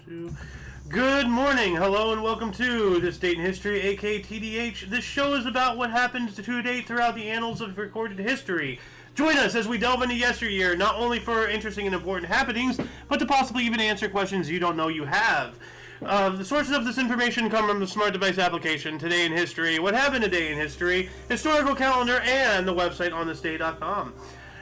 2. Good morning, hello, and welcome to This Date in History, aka TDH. This show is about what happened to date throughout the annals of recorded history. Join us as we delve into yesteryear, not only for interesting and important happenings, but to possibly even answer questions you don't know you have. The sources of this information come from the Smart Device application, Today in History, What Happened Today in History, Historical Calendar, and the website onthisday.com.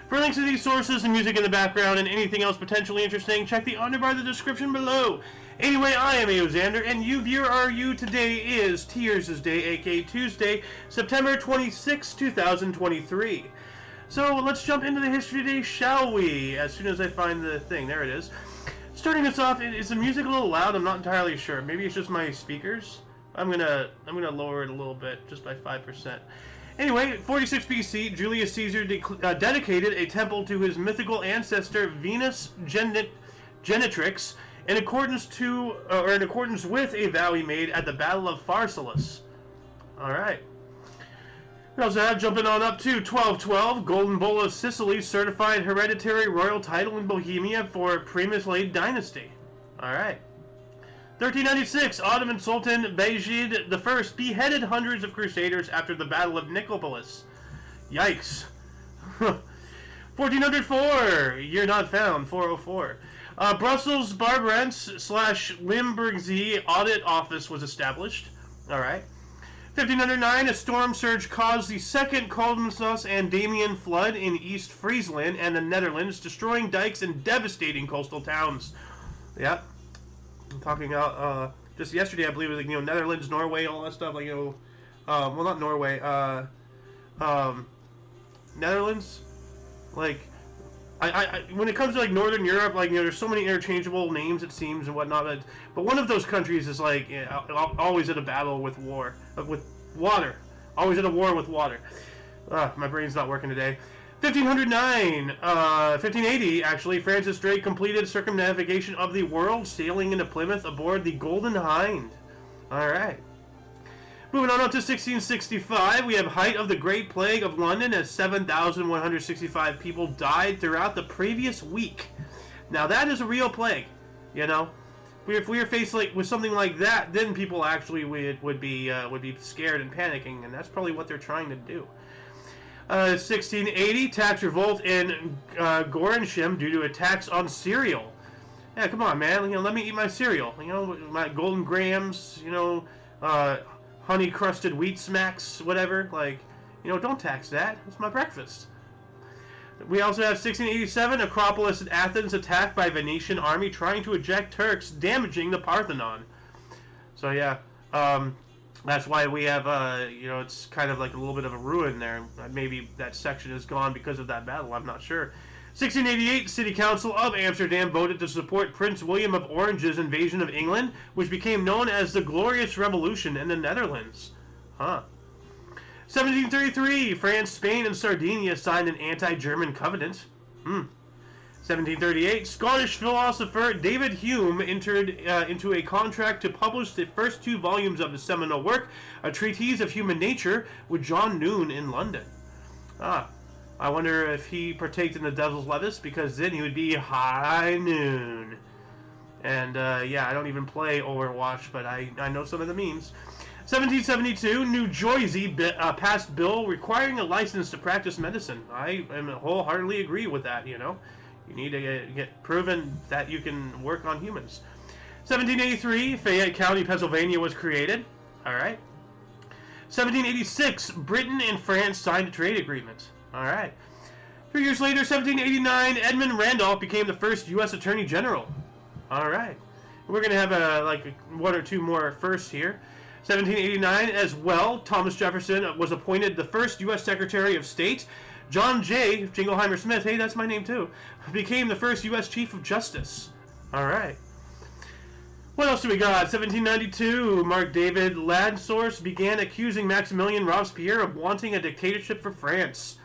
For links to these sources and music in the background and anything else potentially interesting, check the underbar of the description below. Anyway, I am Xander, and you viewer are you. Today is Tears' Day, aka Tuesday, September 26, 2023. So let's jump into the history today, shall we? As soon as I find the thing, there it is. Starting us off, is the music a little loud? I'm not entirely sure. Maybe it's just my speakers. I'm gonna lower it a little bit, just by 5%. Anyway, 46 BC, Julius Caesar dedicated a temple to his mythical ancestor Venus Genitrix in accordance with a vow he made at the Battle of Pharsalus. All right. We also have, jumping on up to 1212, Golden Bull of Sicily certified hereditary royal title in Bohemia for Premyslade dynasty. All right. 1396, Ottoman Sultan Bayezid I beheaded hundreds of crusaders after the Battle of Nicopolis. Yikes. 1404, year not found, 404. Brussels Barbarents / Limburgzee Audit Office was established. Alright. 1509, a storm surge caused the Second Colmsas and Damian flood in East Friesland and the Netherlands, destroying dikes and devastating coastal towns. Yep. I'm talking about just yesterday, I believe it was Netherlands, Norway, all that stuff. Well, not Norway. Netherlands. I when it comes to Northern Europe, there's so many interchangeable names it seems and whatnot. But one of those countries is always at a battle with with water. Always at a war with water. My brain's not working today. 1580, actually, Francis Drake completed circumnavigation of the world, sailing into Plymouth aboard the Golden Hind. Alright. Moving on up to 1665, we have height of the Great Plague of London as 7,165 people died throughout the previous week. Now that is a real plague, If we were faced with something like that, then people actually would be scared and panicking, and that's probably what they're trying to do. 1680, tax revolt in Gorensham due to a tax on cereal. Yeah, come on, man. Let me eat my cereal. My Golden Grahams. Honey crusted wheat smacks, whatever. Don't tax that. It's my breakfast. We also have 1687, Acropolis in Athens attacked by Venetian army trying to eject Turks, damaging the Parthenon. So yeah. That's why we have, it's kind of like a little bit of a ruin there. Maybe that section is gone because of that battle. I'm not sure. 1688, City Council of Amsterdam voted to support Prince William of Orange's invasion of England, which became known as the Glorious Revolution in the Netherlands. 1733, France, Spain, and Sardinia signed an anti-German covenant. 1738, Scottish philosopher David Hume entered into a contract to publish the first 2 volumes of his seminal work, A Treatise of Human Nature, with John Noon in London. I wonder if he partaked in the Devil's Lettuce, because then he would be High Noon. And, I don't even play Overwatch, but I know some of the memes. 1772, New Jersey passed bill requiring a license to practice medicine. I wholeheartedly agree with that, You need to get proven that you can work on humans. 1783, Fayette County, Pennsylvania was created. Alright. 1786, Britain and France signed a trade agreement. Alright. 3 years later, 1789, Edmund Randolph became the first U.S. Attorney General. Alright. We're going to have one or two more firsts here. 1789 as well, Thomas Jefferson was appointed the first U.S. Secretary of State. John J. Jingleheimer Smith, hey, that's my name too, became the first U.S. Chief of Justice. Alright. What else do we got? 1792, Mark David Ladsource began accusing Maximilien Robespierre of wanting a dictatorship for France.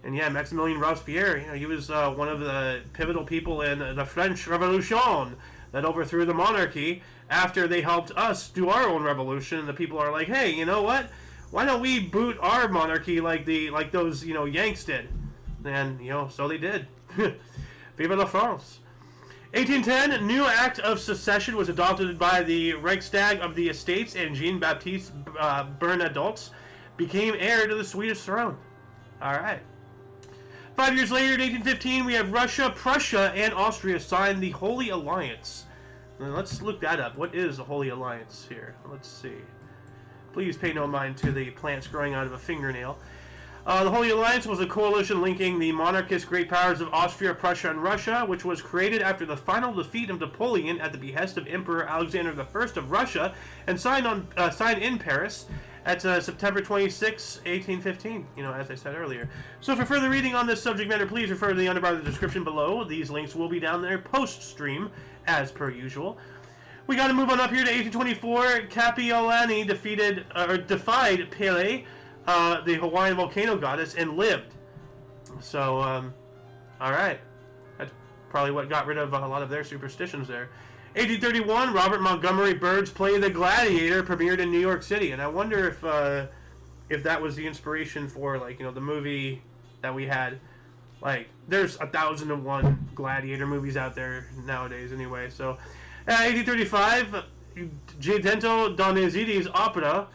And yeah, Maximilien Robespierre, he was one of the pivotal people in the French Revolution that overthrew the monarchy after they helped us do our own revolution. And the people are like, hey, you know what? Why don't we boot our monarchy like those Yanks did? And so they did. Vive la France. 1810, new act of secession was adopted by the Reichstag of the Estates, and Jean-Baptiste Bernadotte became heir to the Swedish throne. All right. 5 years later, in 1815, we have Russia, Prussia, and Austria signed the Holy Alliance. Now, let's look that up. What is the Holy Alliance here? Let's see. Please pay no mind to the plants growing out of a fingernail. The Holy Alliance was a coalition linking the monarchist great powers of Austria, Prussia, and Russia, which was created after the final defeat of Napoleon at the behest of Emperor Alexander I of Russia, and signed in Paris at September 26, 1815, as I said earlier. So for further reading on this subject matter, please refer to the underbar of the description below. These links will be down there post-stream, as per usual. We got to move on up here to 1824. Kapiolani defied Pele, the Hawaiian volcano goddess, and lived. So, alright. That's probably what got rid of a lot of their superstitions there. 1831, Robert Montgomery Bird's play The Gladiator premiered in New York City. And I wonder if that was the inspiration for, the movie that we had. There's 1,001 Gladiator movies out there nowadays anyway. So, 1835, Giacinto Donizetti's opera,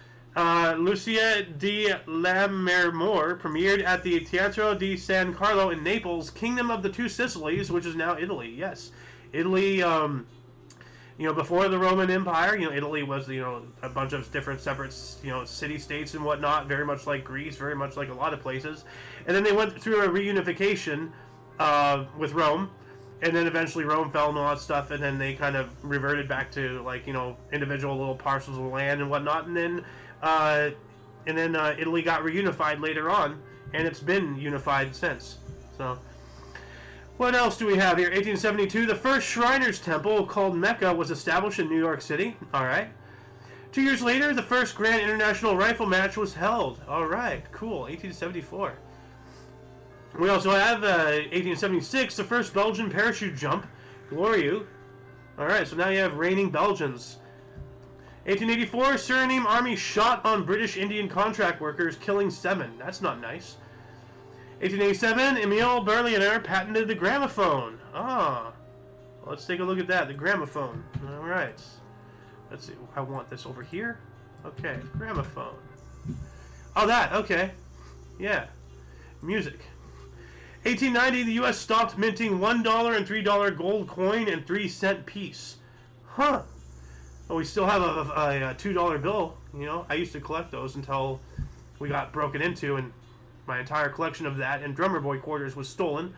Lucia di Lammermoor, premiered at the Teatro di San Carlo in Naples, Kingdom of the Two Sicilies, which is now Italy. Yes, Italy, before the Roman Empire, Italy was, a bunch of different separate, city-states and whatnot, very much like Greece, very much like a lot of places. And then they went through a reunification with Rome, and then eventually Rome fell and all that stuff, and then they kind of reverted back to, individual little parcels of land and whatnot, and then Italy got reunified later on, and it's been unified since. So, what else do we have here? 1872, the first Shriners Temple, called Mecca, was established in New York City. Alright. 2 years later, the first Grand International Rifle match was held. Alright, cool. 1874. We also have 1876, the first Belgian parachute jump. Glorieux. Alright, so now you have reigning Belgians. 1884, Suriname Army shot on British Indian contract workers, killing 7. That's not nice. 1887, Emile Berliner patented the gramophone. Ah. Well, let's take a look at that, the gramophone. Alright. Let's see, I want this over here. Okay, gramophone. Oh, that, okay. Yeah. Music. 1890, the U.S. stopped minting $1 and $3 gold coin and 3-cent piece. Huh. Well, we still have a $2 bill. I used to collect those until we got broken into, and my entire collection of that and Drummer Boy quarters was stolen.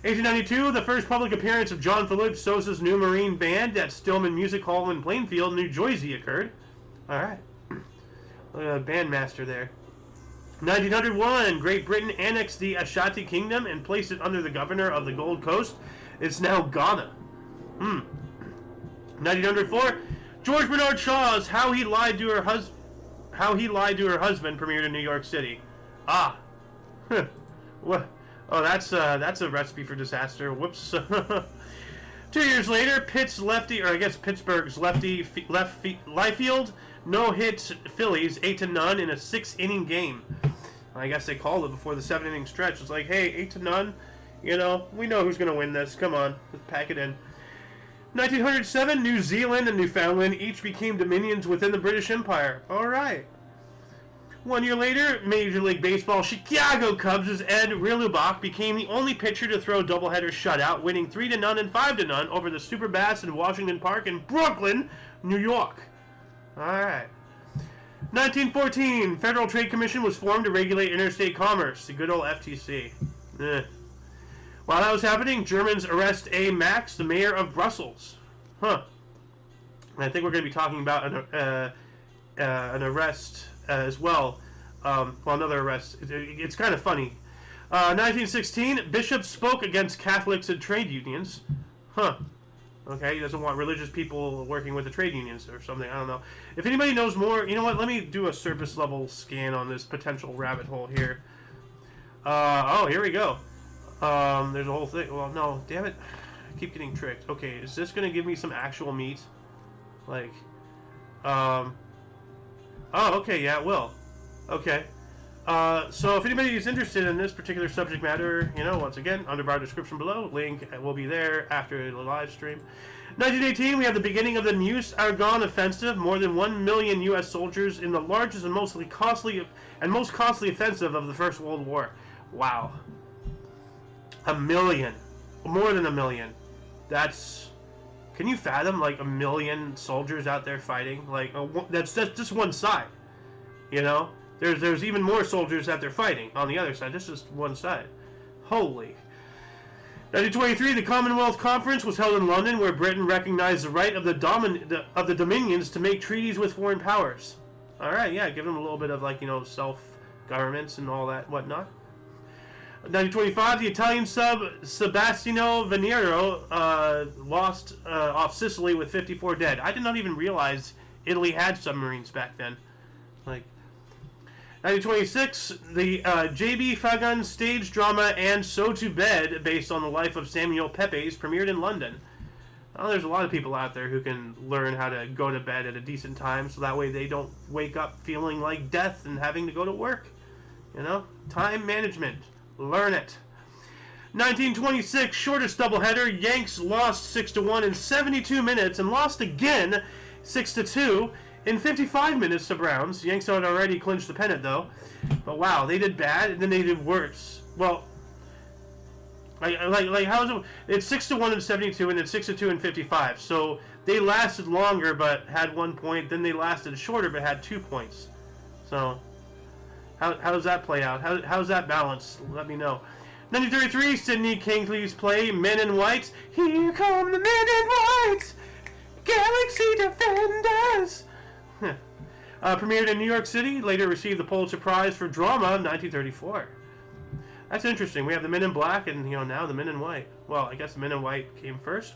1892, the first public appearance of John Philip Sousa's New Marine Band at Stillman Music Hall in Plainfield, New Jersey occurred. Alright. Look at the bandmaster there. 1901, Great Britain annexed the Ashanti Kingdom and placed it under the governor of the Gold Coast. It's now Ghana. 1904, George Bernard Shaw's How He Lied to Her Husband premiered in New York City. Ah. What? Oh, that's a recipe for disaster. Whoops. 2 years later, Pittsburgh's Liefeld no-hit Phillies 8-0 in a 6-inning game. I guess they called it before the 7-inning stretch. It's like, hey, 8-0. We know who's going to win this. Come on, let's pack it in. 1907, New Zealand and Newfoundland each became dominions within the British Empire. All right. 1 year later, Major League Baseball Chicago Cubs' Ed Relumbach became the only pitcher to throw doubleheader shutout, winning 3-0 and 5-0 over the Super Bass in Washington Park in Brooklyn, New York. Alright. 1914, Federal Trade Commission was formed to regulate interstate commerce. The good old FTC. While that was happening, Germans arrest A. Max, the mayor of Brussels. Huh. I think we're going to be talking about an arrest as well. Another arrest. It's kind of funny. 1916, bishops spoke against Catholics and trade unions. Huh. Okay, he doesn't want religious people working with the trade unions or something. I don't know. If anybody knows more, you know what? Let me do a surface level scan on this potential rabbit hole here. Oh, here we go. There's a whole thing. Well, no, damn it. I keep getting tricked. Okay, is this going to give me some actual meat? Oh, okay, yeah, it will. Okay. So if anybody is interested in this particular subject matter, once again, under our description below, link will be there after the live stream. 1918, we have the beginning of the Meuse-Argonne offensive. More than 1 million U.S. soldiers in the largest and most costly offensive of the First World War. Wow. 1 million. More than 1 million. That's... Can you fathom, like, 1 million soldiers out there fighting? Like, that's just one side. There's even more soldiers that they're fighting on the other side. This is just one side. Holy. 1923, the Commonwealth Conference was held in London, where Britain recognized the right of the Dominions to make treaties with foreign powers. All right, yeah, give them a little bit of, like, self-governments and all that whatnot. 1925, the Italian sub Sebastiano Venero lost off Sicily with 54 dead. I did not even realize Italy had submarines back then. Like, 1926, the J.B. Fagan stage drama And So to Bed, based on the life of Samuel Pepys, premiered in London. Well, there's a lot of people out there who can learn how to go to bed at a decent time, so that way they don't wake up feeling like death and having to go to work. Time management. Learn it. 1926, shortest doubleheader. Yanks lost 6-1 in 72 minutes and lost again 6-2 in 55 minutes to Browns. Yanks had already clinched the pennant, though. But wow, they did bad, and then they did worse. Well, like how is it? It's 6-1 in 72, and then 6-2 in 55. So they lasted longer, but had 1 point. Then they lasted shorter, but had 2 points. So how does that play out? How's that balance? Let me know. 1933, Sidney Kingsley's play Men in White. Here come the Men in White, Galaxy Defenders. Premiered in New York City, later received the Pulitzer Prize for Drama in 1934. That's interesting. We have the Men in Black and now the Men in White. Well, I guess the Men in White came first?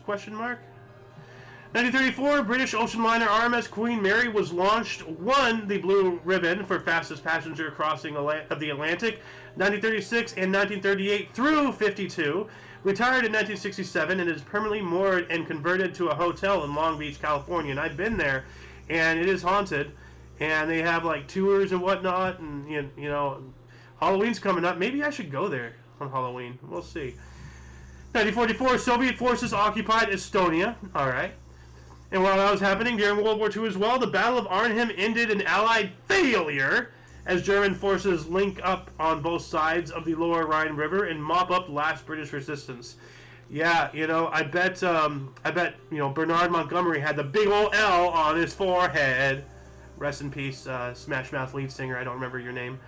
1934, British ocean liner RMS Queen Mary was launched, won the Blue Ribbon for fastest passenger crossing of the Atlantic. 1936 and 1938 through 52. Retired in 1967 and is permanently moored and converted to a hotel in Long Beach, California. And I've been there, and it is haunted. And they have like tours and whatnot, and Halloween's coming up. Maybe I should go there on Halloween. We'll see. 1944, Soviet forces occupied Estonia. All right. And while that was happening during World War II as well, the Battle of Arnhem ended in Allied failure as German forces link up on both sides of the Lower Rhine River and mop up last British resistance. Yeah, I bet Bernard Montgomery had the big old L on his forehead. Rest in peace, Smash Mouth lead singer. I don't remember your name.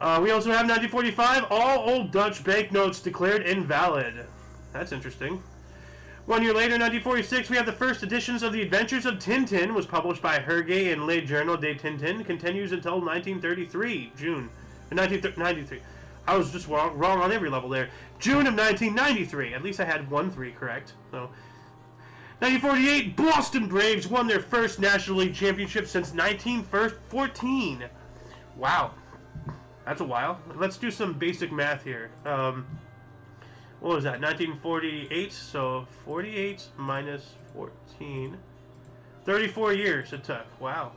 We also have 1945, all old Dutch banknotes declared invalid. That's interesting. 1 year later, 1946, we have the first editions of The Adventures of Tintin, was published by Hergé and Le Journal de Tintin, continues until 1933, June. 1993. I was just wrong on every level there. June of 1993. At least I had 1-3 correct. So, 1948, Boston Braves won their first National League Championship since 1914. Wow. That's a while. Let's do some basic math here. What was that? 1948. So 48 minus 14. 34 years it took. Wow.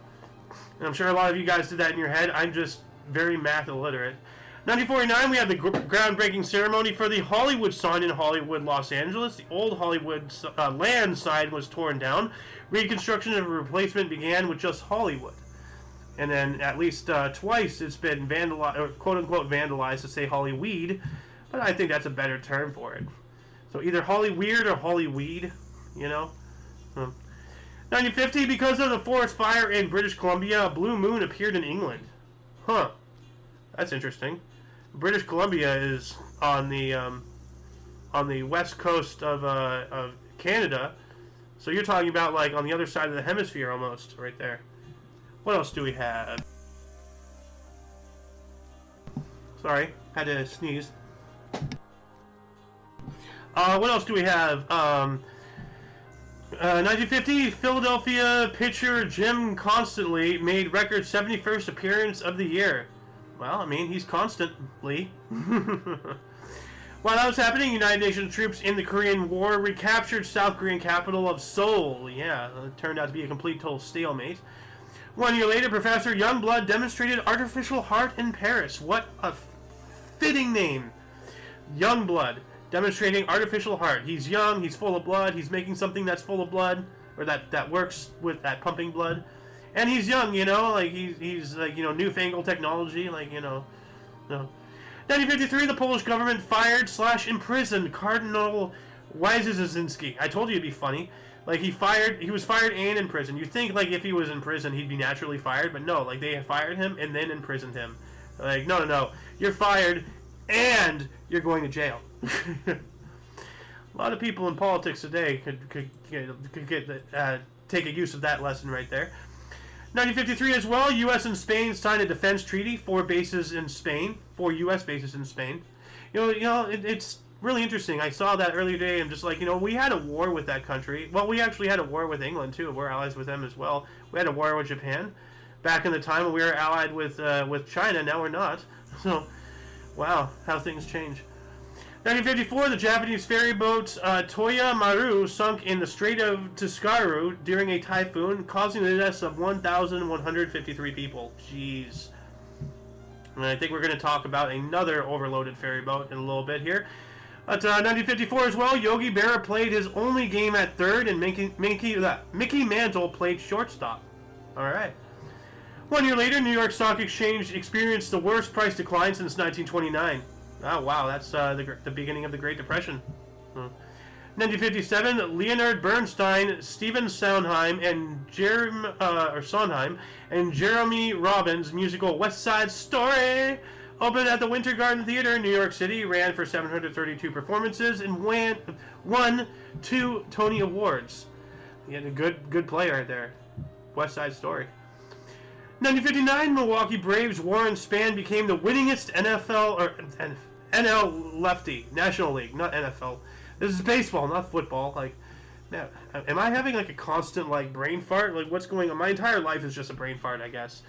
And I'm sure a lot of you guys did that in your head. I'm just very math illiterate. 1949, we have the groundbreaking ceremony for the Hollywood sign in Hollywood, Los Angeles. The old Hollywood land sign was torn down. Reconstruction of a replacement began with just Hollywood. And then at least twice it's been vandalized, or quote-unquote vandalized, to say Hollyweed. But I think that's a better term for it. So either Hollyweird or Hollyweed, 1950, because of the forest fire in British Columbia, a blue moon appeared in England. Huh. That's interesting. British Columbia is on the west coast of Canada, so you're talking about like on the other side of the hemisphere almost, right there. What else do we have? Sorry, had to sneeze. What else do we have? 1950, Philadelphia pitcher Jim Constantly made record 71st appearance of the year. Well, I mean, he's constantly. While that was happening, United Nations troops in the Korean War recaptured South Korean capital of Seoul. Yeah, it turned out to be a complete total stalemate. 1 year later, Professor Youngblood demonstrated artificial heart in Paris. What a fitting name. Youngblood, demonstrating artificial heart. He's young, he's full of blood, he's making something that's full of blood, or that works with that pumping blood. And he's young, you know, like he's like, you know, newfangled technology, like, you know. No. 1953, the Polish government fired/imprisoned Cardinal Wyszynski. I told you it'd be funny. Like, he was fired and in prison. You'd think, like, if he was in prison, he'd be naturally fired, but no, like, they fired him and then imprisoned him. Like, no, you're fired and you're going to jail. A lot of people in politics today could take a use of that lesson right there. 1953 as well, U.S. and Spain signed a defense treaty, 4 bases in Spain, 4 U.S. bases in Spain. It's really interesting. I saw that earlier today. I'm just like, you know, we had a war with that country. Well, we actually had a war with England too. We're allies with them as well. We had a war with Japan back in the time when we were allied with China. Now we're not. So, wow, how things change. 1954, the Japanese ferry boat Toya Maru sunk in the Strait of Tsugaru during a typhoon, causing the deaths of 1,153 people. Jeez. And I think we're going to talk about another overloaded ferry boat in a little bit here. At 1954 as well, Yogi Berra played his only game at third, and Mickey Mantle played shortstop. All right. 1 year later, New York Stock Exchange experienced the worst price decline since 1929. Oh, wow, that's the beginning of the Great Depression. 1957, Leonard Bernstein, Stephen Sondheim, and Jeremy Robbins' musical West Side Story opened at the Winter Garden Theater in New York City, ran for 732 performances, and won 2 Tony Awards. You had a good play right there. West Side Story. 1959, Milwaukee Braves' Warren Spahn became the winningest NL lefty, National League, not NFL. This is baseball, not football. Like, now, am I having like a constant like brain fart? Like, what's going on? My entire life is just a brain fart, I guess.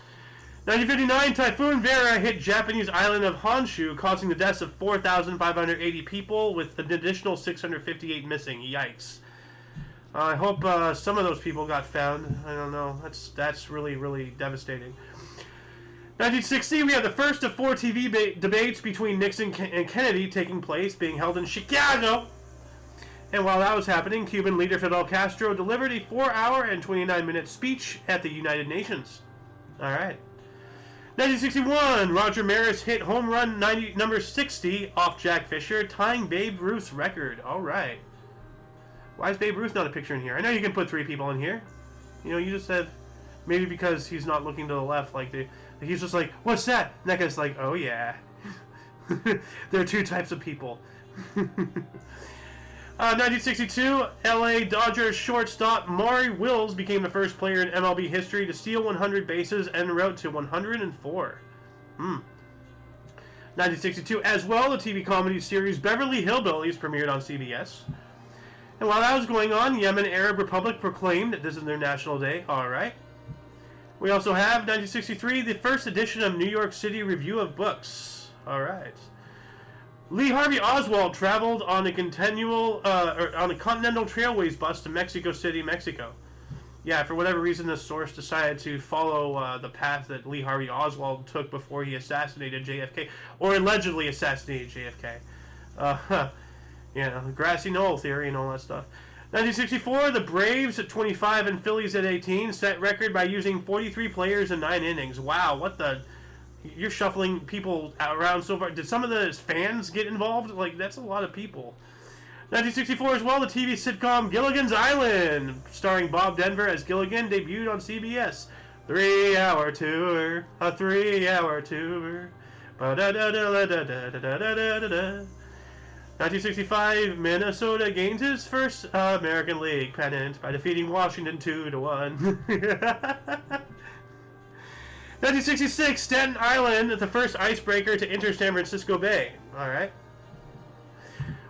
1959, Typhoon Vera hit Japanese island of Honshu, causing the deaths of 4,580 people, with an additional 658 missing. Yikes. I hope some of those people got found. I don't know. That's really, really devastating. 1960, we have the first of 4 TV debates between Nixon and Kennedy taking place, being held in Chicago. And while that was happening, Cuban leader Fidel Castro delivered a 4-hour and 29-minute speech at the United Nations. All right. 1961, Roger Maris hit home run number 60 off Jack Fisher, tying Babe Ruth's record. All right. Why is Babe Ruth not a picture in here? I know you can put 3 people in here. You know, you just have... Maybe because he's not looking to the left, like he's just like, what's that? And that guy's like, oh yeah. There are 2 types of people. 1962, LA Dodgers shortstop Maury Wills became the first player in MLB history to steal 100 bases en route to 104. 1962 as well, the TV comedy series Beverly Hillbillies premiered on CBS. And while that was going on, Yemen Arab Republic proclaimed that this is their national day. All right. We also have 1963, the first edition of New York City Review of Books. All right. Lee Harvey Oswald traveled on a Continental Trailways bus to Mexico City, Mexico. Yeah, for whatever reason, the source decided to follow the path that Lee Harvey Oswald took before he assassinated JFK, or allegedly assassinated JFK. The grassy knoll theory and all that stuff. 1964, the Braves at 25 and Phillies at 18 set record by using 43 players in 9 innings. Wow, what the... You're shuffling people around so far. Did some of the fans get involved? Like, that's a lot of people. 1964 as well, the TV sitcom Gilligan's Island, starring Bob Denver as Gilligan, debuted on CBS. 3-hour tour, a 3-hour tour. 1965, Minnesota gains its first American League pennant by defeating Washington 2-1. 1966, Staten Island, the first icebreaker to enter San Francisco Bay. All right.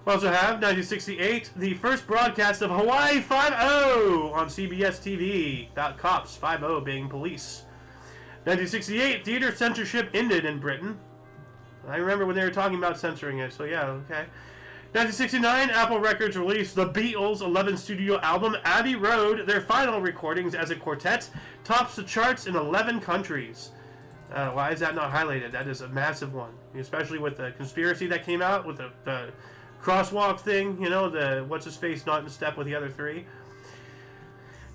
We also have 1968, the first broadcast of Hawaii 5-0 on CBS TV. About cops, 5-0 being police. 1968, theater censorship ended in Britain. I remember when they were talking about censoring it, so yeah, okay. 1969, Apple Records released the Beatles' 11th studio album, Abbey Road. Their final recordings as a quartet tops the charts in 11 countries. Why is that not highlighted? That is a massive one, especially with the conspiracy that came out with the crosswalk thing. You know, the what's-his-face not in step with the other three.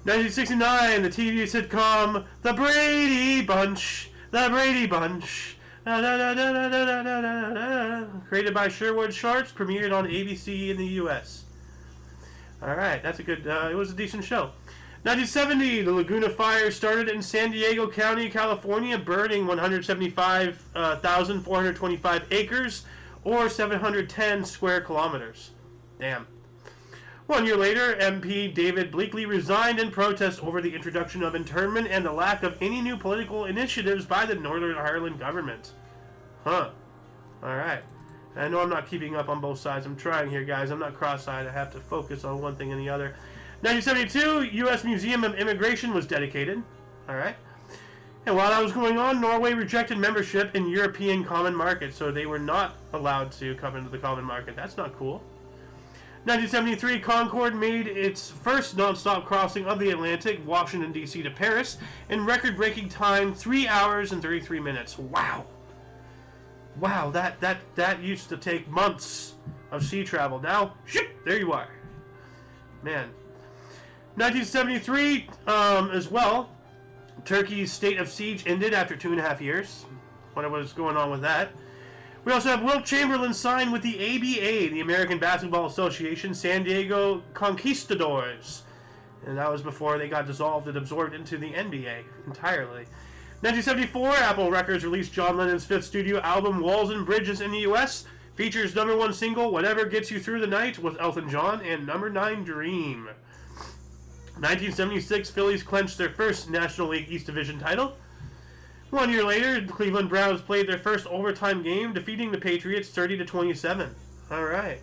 1969, the TV sitcom The Brady Bunch. The Brady Bunch. Created by Sherwood Sharps, premiered on ABC in the U.S. Alright, that's a good, it was a decent show. 1970, the Laguna Fire started in San Diego County, California, burning 175,425 acres, or 710 square kilometers. Damn. 1 year later, MP David Bleakley resigned in protest over the introduction of internment and the lack of any new political initiatives by the Northern Ireland government. Huh. Alright. I know I'm not keeping up on both sides. I'm trying here, guys. I'm not cross-eyed. I have to focus on one thing and the other. 1972, U.S. Museum of Immigration was dedicated. Alright. And while that was going on, Norway rejected membership in European Common Market, so they were not allowed to come into the Common Market. That's not cool. 1973, Concorde made its first non-stop crossing of the Atlantic, Washington, D.C. to Paris, in record-breaking time, 3 hours and 33 minutes. Wow. Wow, that used to take months of sea travel. Now, ship, there you are. Man. 1973, as well, Turkey's state of siege ended after 2.5 years. What was going on with that? We also have Wilt Chamberlain signed with the ABA, the American Basketball Association, San Diego Conquistadors. And that was before they got dissolved and absorbed into the NBA entirely. 1974, Apple Records released John Lennon's 5th studio album, Walls and Bridges, in the U.S. Features #1 single, Whatever Gets You Through the Night, with Elton John, and number 9, Dream. 1976, Phillies clinched their first National League East Division title. 1 year later, the Cleveland Browns played their first overtime game, defeating the Patriots 30-27. Alright.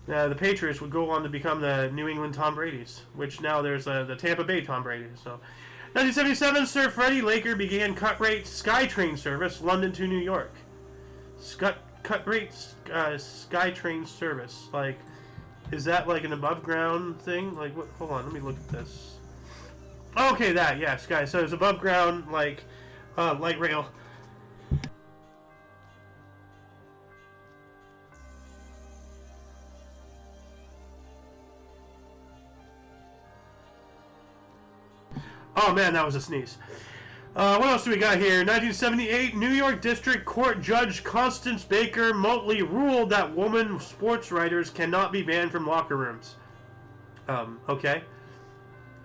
Now, the Patriots would go on to become the New England Tom Brady's, which now there's the Tampa Bay Tom Brady. So, 1977, Sir Freddie Laker began cut-rate SkyTrain service, London to New York. Cut-rate SkyTrain service. Like, is that like an above-ground thing? Like, what? Hold on, let me look at this. Okay, that, yeah, Sky. So it's above ground, like, light rail. Oh man, that was a sneeze. What else do we got here? 1978, New York District Court Judge Constance Baker Motley ruled that women sports writers cannot be banned from locker rooms. Okay.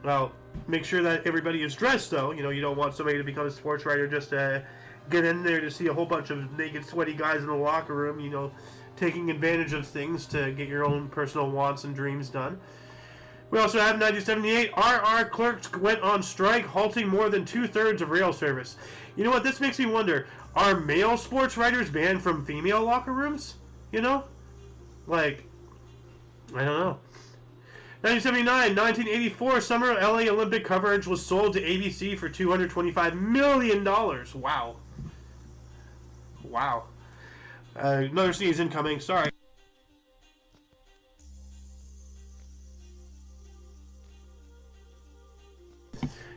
Well, make sure that everybody is dressed, though. You know, you don't want somebody to become a sports writer just to get in there to see a whole bunch of naked, sweaty guys in the locker room, you know, taking advantage of things to get your own personal wants and dreams done. We also have 1978, RR clerks went on strike, halting more than 2/3 of rail service. You know what? This makes me wonder, are male sports writers banned from female locker rooms? You know? Like, I don't know. 1979, 1984, summer LA Olympic coverage was sold to ABC for $225 million. Wow. Wow. Another sneeze incoming, sorry.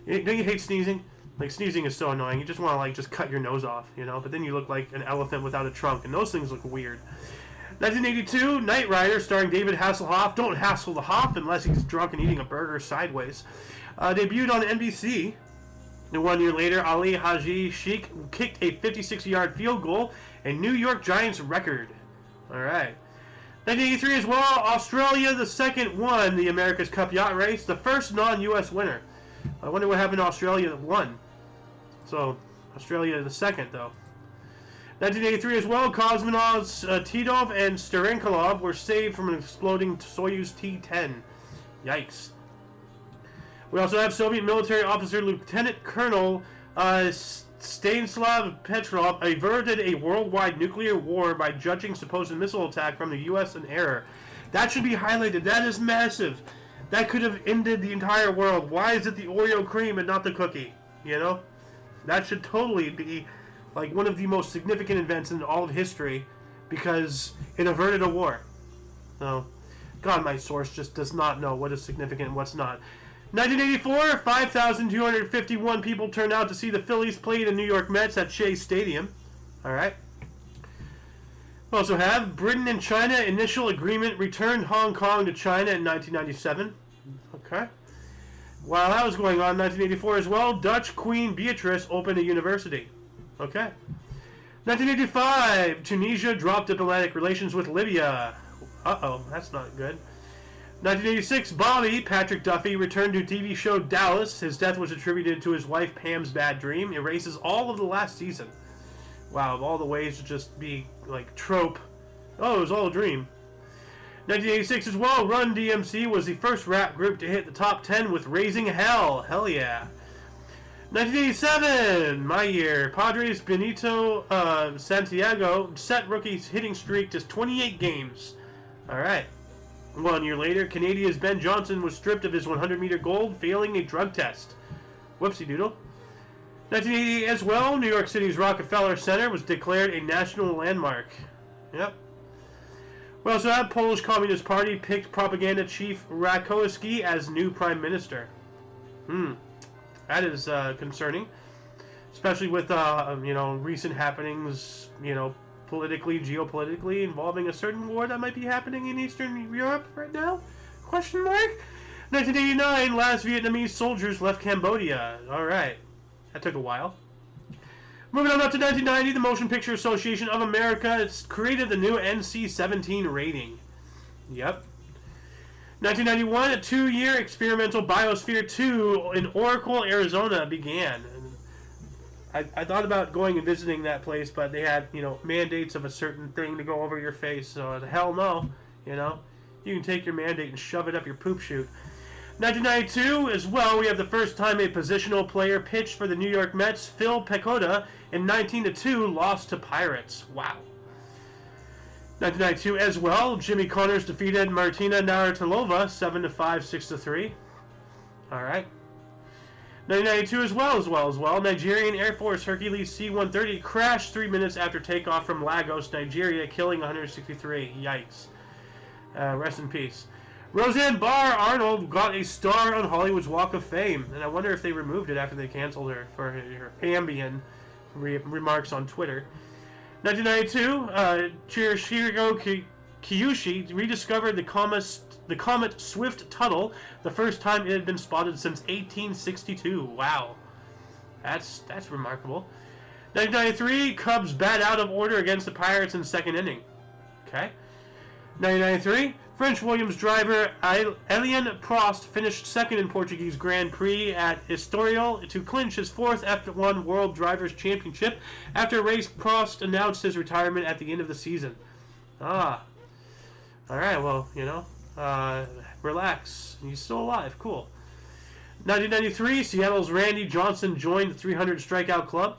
Don't you hate sneezing? Like, sneezing is so annoying. You just want to, like, just cut your nose off, you know? But then you look like an elephant without a trunk, and those things look weird. 1982, Knight Rider, starring David Hasselhoff. Don't hassle the Hoff unless he's drunk and eating a burger sideways. Debuted on NBC. And 1 year later, Ali Haji Sheikh kicked a 56-yard field goal, a New York Giants record. Alright. 1983 as well, Australia the second won the America's Cup Yacht Race, the first non-U.S. winner. I wonder what happened to Australia that won. So, Australia the second, though. 1983 as well, cosmonauts Titov and Sterenkolov were saved from an exploding Soyuz T-10. Yikes. We also have Soviet military officer Lieutenant Colonel Stanislav Petrov averted a worldwide nuclear war by judging supposed missile attack from the U.S. in error. That should be highlighted. That is massive. That could have ended the entire world. Why is it the Oreo cream and not the cookie? You know? That should totally be like one of the most significant events in all of history because it averted a war. So, God, my source just does not know what is significant and what's not. 1984, 5,251 people turned out to see the Phillies play the New York Mets at Shea Stadium. All right. We also have Britain and China initial agreement returned Hong Kong to China in 1997. Okay. While that was going on, 1984 as well, Dutch Queen Beatrice opened a university. Okay. 1985, Tunisia dropped diplomatic relations with Libya. Uh-oh, that's not good. 1986, Bobby Patrick Duffy returned to TV show Dallas. His death was attributed to his wife Pam's bad dream. Erases all of the last season. Wow, of all the ways to just be, like, trope. Oh, it was all a dream. 1986 as well, Run DMC was the first rap group to hit the top 10 with Raising Hell. Hell yeah. 1987, my year. Padres Benito Santiago set rookie's hitting streak to 28 games. Alright. 1 year later, Canadia's Ben Johnson was stripped of his 100-meter gold, failing a drug test. Whoopsie doodle. 1988 as well, New York City's Rockefeller Center was declared a national landmark. Yep. We also have Polish Communist Party picked propaganda chief Rakowski as new prime minister. That is concerning, especially with recent happenings, politically, geopolitically, involving a certain war that might be happening in Eastern Europe right now? Question mark? 1989, last Vietnamese soldiers left Cambodia. All right. That took a while. Moving on up to 1990, the Motion Picture Association of America created the new NC-17 rating. Yep. 1991, a 2-year experimental Biosphere 2 in Oracle, Arizona began. I thought about going and visiting that place, but they had, mandates of a certain thing to go over your face, so hell no, You can take your mandate and shove it up your poop chute. 1992 as well, we have the first time a positional player pitched for the New York Mets. Phil Pecota in 19-2 lost to Pirates. Wow. 1992 as well, Jimmy Connors defeated Martina Navratilova 7-5, 6-3. All right. 1992 as well, Nigerian Air Force Hercules C-130 crashed 3 minutes after takeoff from Lagos, Nigeria, killing 163. Yikes. Rest in peace. Roseanne Barr Arnold got a star on Hollywood's Walk of Fame, and I wonder if they removed it after they canceled her for her Ambien remarks on Twitter. 1992, Chirashiro Kyushi rediscovered the comet Swift-Tuttle, the first time it had been spotted since 1862. Wow, that's remarkable. 1993, Cubs bat out of order against the Pirates in second inning. Okay. 1993, French Williams driver Alain Prost finished second in Portuguese Grand Prix at Estoril to clinch his fourth F1 World Drivers' Championship. After a race, Prost announced his retirement at the end of the season. Alright, well, relax. He's still alive. Cool. 1993, Seattle's Randy Johnson joined the 300 Strikeout Club.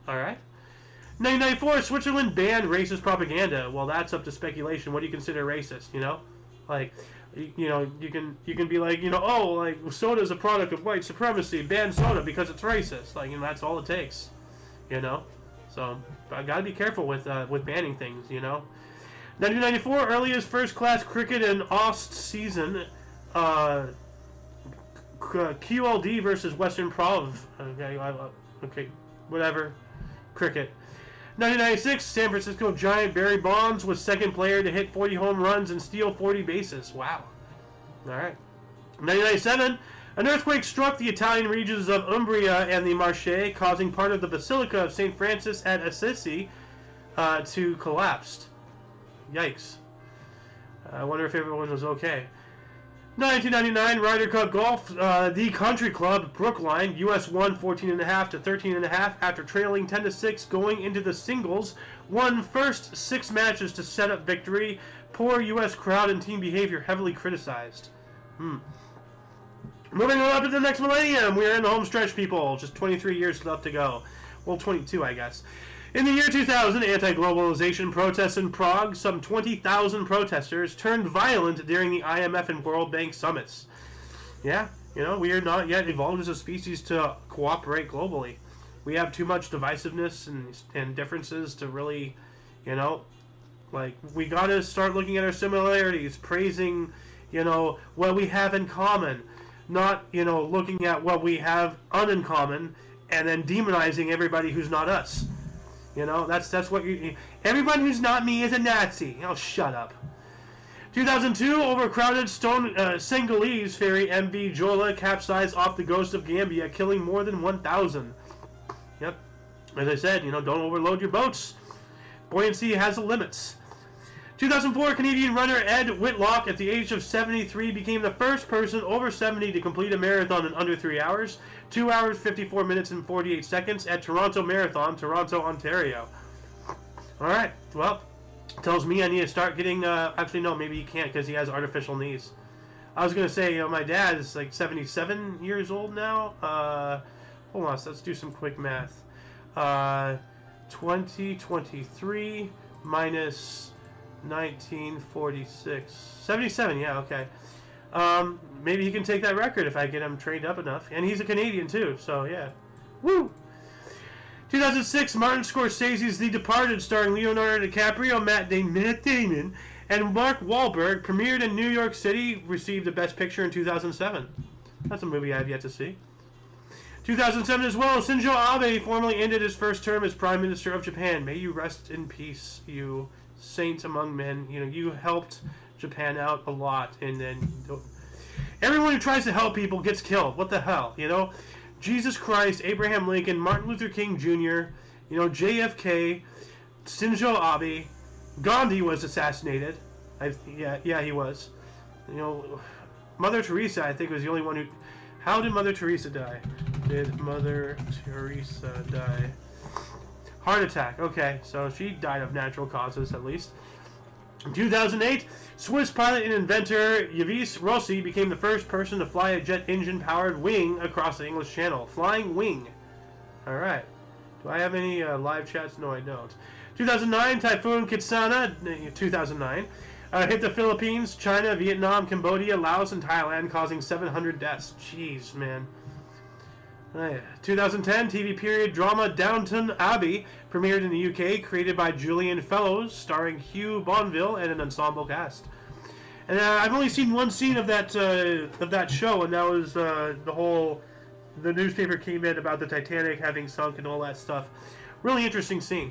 Alright. 1994, Switzerland banned racist propaganda. Well, that's up to speculation. What do you consider racist? You can be like, soda's a product of white supremacy. Ban soda because it's racist. That's all it takes. So I gotta be careful with banning things. 1994, earliest first-class cricket in Ost season. QLD versus Western Prov. Okay, whatever. Cricket. 1996, San Francisco Giant Barry Bonds was second player to hit 40 home runs and steal 40 bases. Wow. All right. 1997, an earthquake struck the Italian regions of Umbria and the Marche, causing part of the Basilica of St. Francis at Assisi to collapse. Yikes. I wonder if everyone was okay. 1999, Ryder Cup Golf, the Country Club, Brookline, U.S. won 14.5 to 13.5 after trailing 10-6 going into the singles. Won first 6 matches to set up victory. Poor U.S. crowd and team behavior heavily criticized. Moving on up to the next millennium, we are in the home stretch, people. Just 23 years left to go. Well, 22, I guess. In the year 2000, anti-globalization protests in Prague, some 20,000 protesters turned violent during the IMF and World Bank summits. Yeah, we are not yet evolved as a species to cooperate globally. We have too much divisiveness and differences to really, Like, we gotta start looking at our similarities, praising, what we have in common, not, looking at what we have uncommon, and then demonizing everybody who's not us. That's what everyone who's not me is a Nazi. Shut up. 2002, overcrowded Senegalese ferry MV Jola capsized off the coast of Gambia, killing more than 1,000. Yep. As I said, don't overload your boats. Buoyancy has limits. 2004, Canadian runner Ed Whitlock, at the age of 73, became the first person over 70 to complete a marathon in under 3 hours, 2 hours, 54 minutes, and 48 seconds at Toronto Marathon, Toronto, Ontario. Alright, well, tells me I need to start getting, actually no, maybe he can't because he has artificial knees. I was going to say, my dad is like 77 years old now. Hold on, so let's do some quick math. 2023 minus 1946. 77, yeah, okay. Maybe he can take that record if I get him trained up enough. And he's a Canadian too, so yeah. Woo! 2006, Martin Scorsese's The Departed, starring Leonardo DiCaprio, Matt Damon, and Mark Wahlberg, premiered in New York City, received the Best Picture in 2007. That's a movie I have yet to see. 2007 as well, Shinzo Abe formally ended his first term as Prime Minister of Japan. May you rest in peace, you saint among men. You helped Japan out a lot, and then everyone who tries to help people gets killed. What the hell, Jesus Christ, Abraham Lincoln, Martin Luther King Jr., JFK, Shinzo Abe, Gandhi was assassinated. Yeah, he was. Mother Teresa, I think, was the only one who... How did Mother Teresa die? Did Mother Teresa die? Heart attack. Okay, so she died of natural causes, at least. In 2008, Swiss pilot and inventor Yves Rossi became the first person to fly a jet engine-powered wing across the English Channel. Flying wing. Alright. Do I have any live chats? No, I don't. 2009, Typhoon Kitsana, 2009, hit the Philippines, China, Vietnam, Cambodia, Laos, and Thailand, causing 700 deaths. Jeez, man. 2010, TV period drama Downton Abbey premiered in the UK, created by Julian Fellows, starring Hugh Bonneville and an ensemble cast. And I've only seen one scene of that show, and that was the newspaper came in about the Titanic having sunk and all that stuff. Really interesting scene.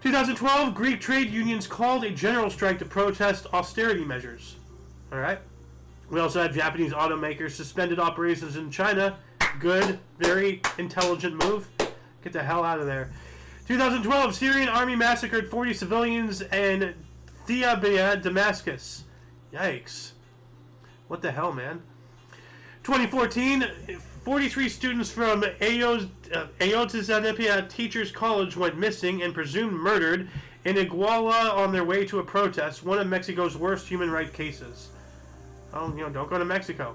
2012, Greek trade unions called a general strike to protest austerity measures. Alright. We also had Japanese automakers suspended operations in China. Good, very intelligent move. Get the hell out of there. 2012, Syrian army massacred 40 civilians in Thebia, Damascus. Yikes. What the hell, man? 2014, 43 students from Ayotzinapa Teachers College went missing and presumed murdered in Iguala on their way to a protest, one of Mexico's worst human rights cases. Oh, don't go to Mexico.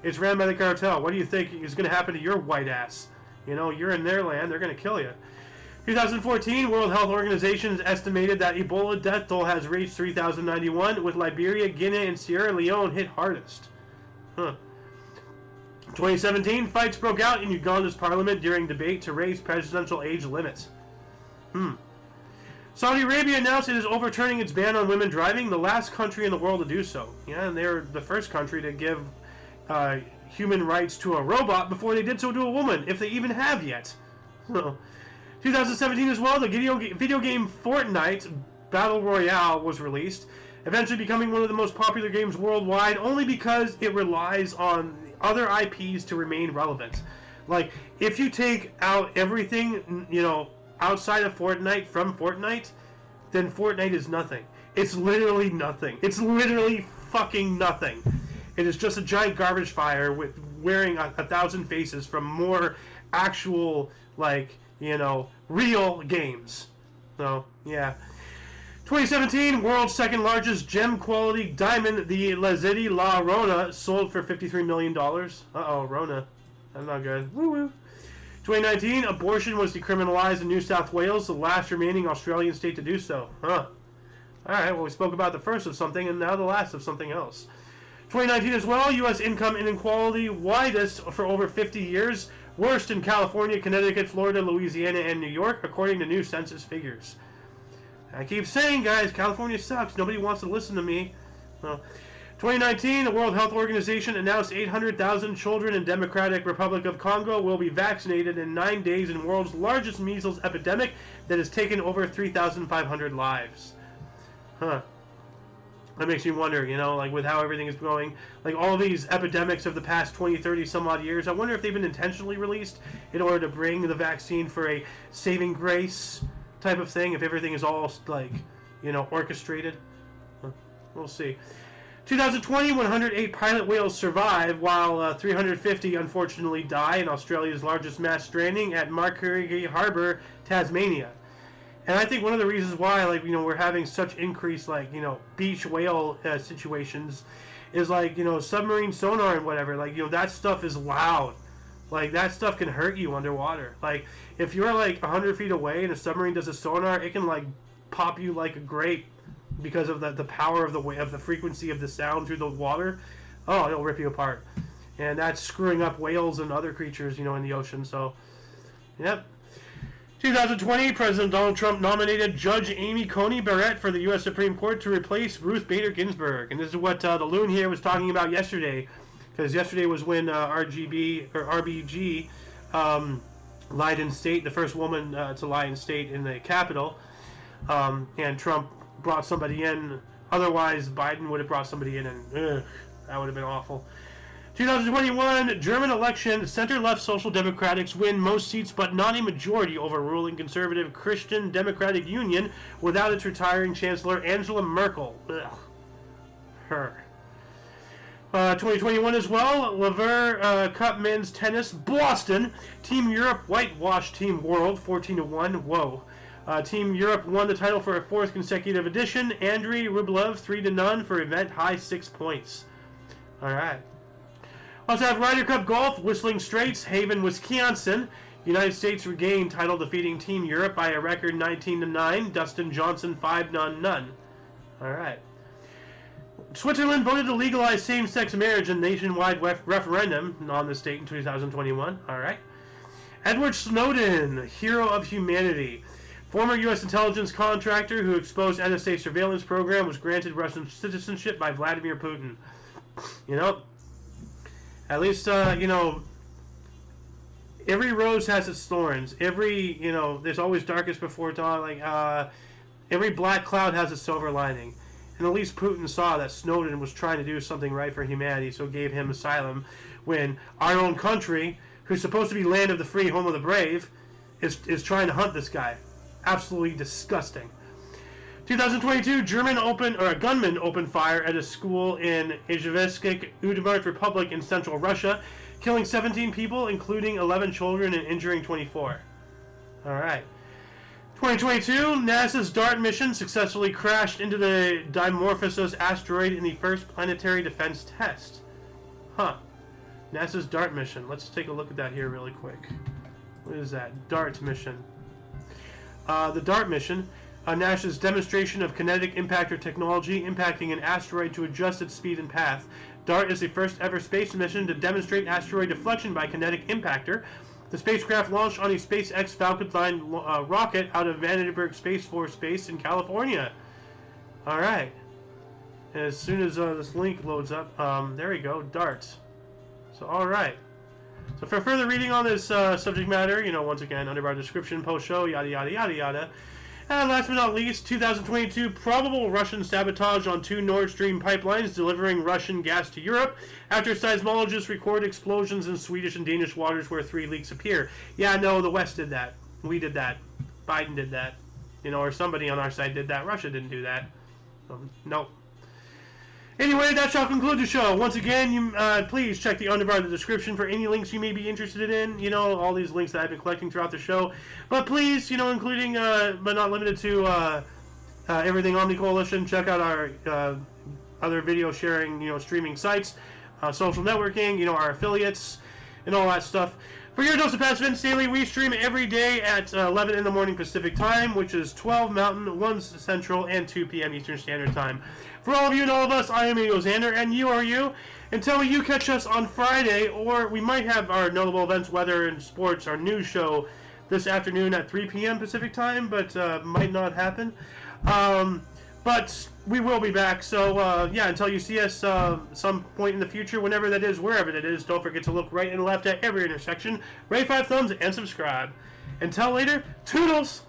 It's ran by the cartel. What do you think is going to happen to your white ass? You're in their land, they're going to kill you. 2014, World Health Organization has estimated that Ebola death toll has reached 3,091, with Liberia, Guinea, and Sierra Leone hit hardest. 2017, fights broke out in Uganda's parliament during debate to raise presidential age limits. Saudi Arabia announced it is overturning its ban on women driving, the last country in the world to do so. Yeah, and they're the first country to give human rights to a robot before they did so to a woman, if they even have yet. 2017 as well, the video game Fortnite Battle Royale was released, eventually becoming one of the most popular games worldwide, only because it relies on other IPs to remain relevant. If you take out everything, outside of Fortnite from Fortnite, then Fortnite is nothing. It's literally nothing. It's literally fucking nothing. It is just a giant garbage fire with wearing 1,000 faces from more actual, real games. So, yeah. 2017, world's second largest gem quality diamond, the Lazidi La Rona, sold for $53 million. Uh-oh, Rona. That's not good. Woo-woo. 2019, abortion was decriminalized in New South Wales, the last remaining Australian state to do so. Huh. Alright, well, we spoke about the first of something, and now the last of something else. 2019 as well, U.S. income inequality widest for over 50 years, worst in California, Connecticut, Florida, Louisiana, and New York, according to new census figures. I keep saying, guys, California sucks. Nobody wants to listen to me. Well, 2019, the World Health Organization announced 800,000 children in Democratic Republic of Congo will be vaccinated in 9 days in world's largest measles epidemic that has taken over 3,500 lives. Huh. That makes me wonder, like with how everything is going, like all these epidemics of the past 20, 30 some odd years, I wonder if they've been intentionally released in order to bring the vaccine for a saving grace type of thing, if everything is all like, orchestrated. We'll see. 2020, 108 pilot whales survive, while 350 unfortunately die in Australia's largest mass stranding at Macquarie Harbour, Tasmania. And I think one of the reasons why, we're having such increased, beach whale situations is, submarine sonar and whatever. That stuff is loud. That stuff can hurt you underwater. If you're, 100 feet away and a submarine does a sonar, it can, pop you like a grape because of the power of the frequency of the sound through the water. Oh, it'll rip you apart. And that's screwing up whales and other creatures, in the ocean. So, yep. 2020, President Donald Trump nominated Judge Amy Coney Barrett for the U.S. Supreme Court to replace Ruth Bader Ginsburg. And this is what the loon here was talking about yesterday, because yesterday was when RBG lied in state, the first woman to lie in state in the Capitol, and Trump brought somebody in. Otherwise, Biden would have brought somebody in, and that would have been awful. 2021 German election, center-left Social Democrats win most seats but not a majority over ruling conservative Christian Democratic Union without its retiring Chancellor Angela Merkel. Ugh. Her. 2021 as well, Lever Cup men's tennis, Boston. Team Europe whitewashed Team World 14-1. Whoa. Team Europe won the title for a fourth consecutive edition. Andrei Rublev 3-0 for event high 6 points. All right. Also have Ryder Cup Golf, Whistling Straits, Haven, Wisconsin. United States regained title defeating Team Europe by a record 19-9. Dustin Johnson 5-0. All right. Switzerland voted to legalize same-sex marriage in nationwide referendum on the state in 2021. All right. Edward Snowden, hero of humanity. Former U.S. intelligence contractor who exposed NSA surveillance program was granted Russian citizenship by Vladimir Putin. At least, every rose has its thorns. There's always darkest before dawn. Every black cloud has a silver lining. And at least Putin saw that Snowden was trying to do something right for humanity, so gave him asylum when our own country, who's supposed to be land of the free, home of the brave, is trying to hunt this guy. Absolutely disgusting. 2022, gunman opened fire at a school in Izhevsk, Udmurt Republic in central Russia, killing 17 people, including 11 children, and injuring 24. All right. 2022, NASA's DART mission successfully crashed into the Dimorphosis asteroid in the first planetary defense test. Huh. NASA's DART mission. Let's take a look at that here really quick. What is that? DART mission. The DART mission, NASA's demonstration of kinetic impactor technology impacting an asteroid to adjust its speed and path. DART is the first ever space mission to demonstrate asteroid deflection by kinetic impactor. The spacecraft launched on a SpaceX Falcon 9 rocket out of Vandenberg Space Force Base in California. All right. As soon as this link loads up, there we go, DART. So, all right. So for further reading on this subject matter, once again, under our description, post-show, yada, yada, yada, yada. And last but not least, 2022, probable Russian sabotage on 2 Nord Stream pipelines delivering Russian gas to Europe after seismologists record explosions in Swedish and Danish waters where 3 leaks appear. Yeah, no, the West did that. We did that. Biden did that. Or somebody on our side did that. Russia didn't do that. Nope. Anyway, that shall conclude the show. Once again, please check the underbar of the description for any links you may be interested in. All these links that I've been collecting throughout the show. But please, including, but not limited to, everything Omni Coalition. Check out our other video sharing, streaming sites, social networking, our affiliates, and all that stuff. For your dose of Past Events Daily, we stream every day at 11 in the morning Pacific Time, which is 12 Mountain, 1 Central, and 2 p.m. Eastern Standard Time. For all of you and all of us, I am Ego Xander, and you are you. Until you catch us on Friday, or we might have our notable events, weather, and sports, our news show this afternoon at 3 p.m. Pacific Time, but might not happen. But we will be back, so yeah, until you see us some point in the future, whenever that is, wherever that is, don't forget to look right and left at every intersection, rate 5 thumbs, and subscribe. Until later, toodles!